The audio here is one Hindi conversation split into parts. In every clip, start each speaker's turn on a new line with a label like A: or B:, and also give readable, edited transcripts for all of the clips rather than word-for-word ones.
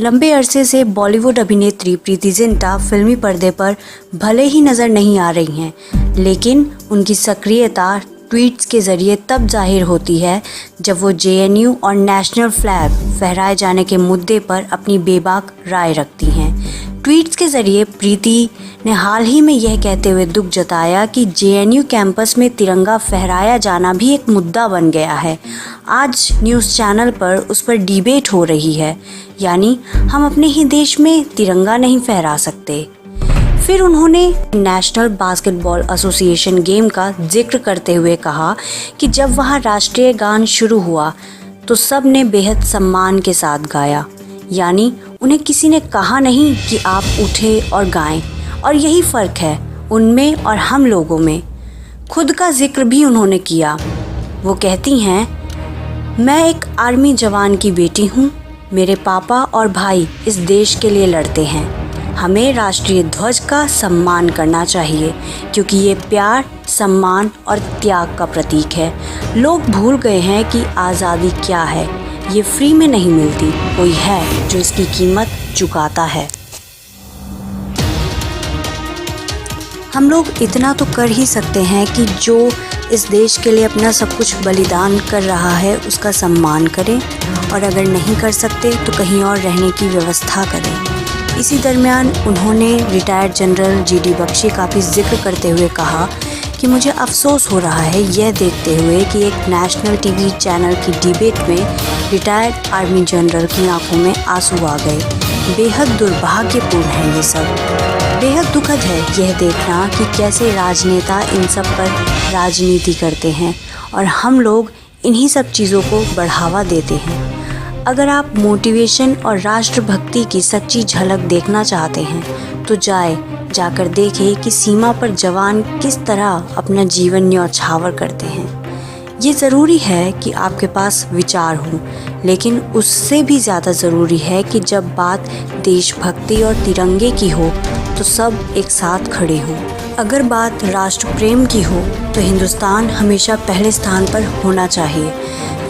A: लंबे अरसे से बॉलीवुड अभिनेत्री प्रीति जिंटा फिल्मी पर्दे पर भले ही नज़र नहीं आ रही हैं, लेकिन उनकी सक्रियता ट्वीट्स के ज़रिए तब जाहिर होती है जब वो जेएनयू और नेशनल फ्लैग फहराए जाने के मुद्दे पर अपनी बेबाक राय रखती हैं। ट्वीट्स के ज़रिए प्रीति ने हाल ही में यह कहते हुए दुख जताया कि जेएनयू कैंपस में तिरंगा फहराया जाना भी एक मुद्दा बन गया है। आज न्यूज़ चैनल पर उस पर डिबेट हो रही है, यानी हम अपने ही देश में तिरंगा नहीं फहरा सकते। फिर उन्होंने नेशनल बास्केटबॉल एसोसिएशन गेम का जिक्र करते हुए कहा कि जब वहाँ राष्ट्रीय गान शुरू हुआ तो सब ने बेहद सम्मान के साथ गाया, यानी उन्हें किसी ने कहा नहीं कि आप उठे और गाएं, और यही फ़र्क है उनमें और हम लोगों में। खुद का जिक्र भी उन्होंने किया। वो कहती हैं, मैं एक आर्मी जवान की बेटी हूँ। मेरे पापा और भाई इस देश के लिए लड़ते हैं। हमें राष्ट्रीय ध्वज का सम्मान करना चाहिए क्योंकि ये प्यार, सम्मान और त्याग का प्रतीक है। लोग भूल गए हैं कि आज़ादी क्या है। ये फ्री में नहीं मिलती, कोई है जो इसकी कीमत चुकाता है। हम लोग इतना तो कर ही सकते हैं कि जो इस देश के लिए अपना सब कुछ बलिदान कर रहा है उसका सम्मान करें, और अगर नहीं कर सकते तो कहीं और रहने की व्यवस्था करें। इसी दरमियान उन्होंने रिटायर्ड जनरल जीडी बख्शी का भी जिक्र करते हुए कहा कि मुझे अफसोस हो रहा है यह देखते हुए कि एक नेशनल टीवी चैनल की डिबेट में रिटायर्ड आर्मी जनरल की आंखों में आंसू आ गए। बेहद दुर्भाग्यपूर्ण है ये सब। बेहद दुखद है यह देखना कि कैसे राजनेता इन सब पर राजनीति करते हैं और हम लोग इन्हीं सब चीज़ों को बढ़ावा देते हैं। अगर आप मोटिवेशन और राष्ट्रभक्ति की सच्ची झलक देखना चाहते हैं तो जाकर देखें कि सीमा पर जवान किस तरह अपना जीवन न्यौछावर करते हैं। ये ज़रूरी है कि आपके पास विचार हों, लेकिन उससे भी ज़्यादा ज़रूरी है कि जब बात देशभक्ति और तिरंगे की हो तो सब एक साथ खड़े हों। अगर बात राष्ट्र प्रेम की हो तो हिंदुस्तान हमेशा पहले स्थान पर होना चाहिए,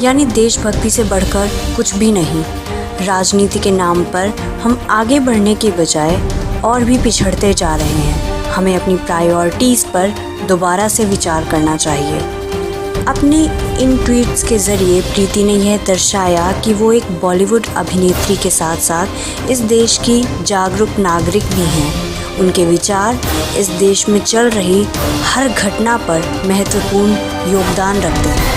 A: यानी देशभक्ति से बढ़कर कुछ भी नहीं। राजनीति के नाम पर हम आगे बढ़ने के बजाय और भी पिछड़ते जा रहे हैं। हमें अपनी प्रायोरिटीज़ पर दोबारा से विचार करना चाहिए। अपने इन ट्वीट्स के ज़रिए प्रीति ने यह दर्शाया कि वो एक बॉलीवुड अभिनेत्री के साथ साथ इस देश की जागरूक नागरिक भी हैं। उनके विचार इस देश में चल रही हर घटना पर महत्वपूर्ण योगदान रखते हैं।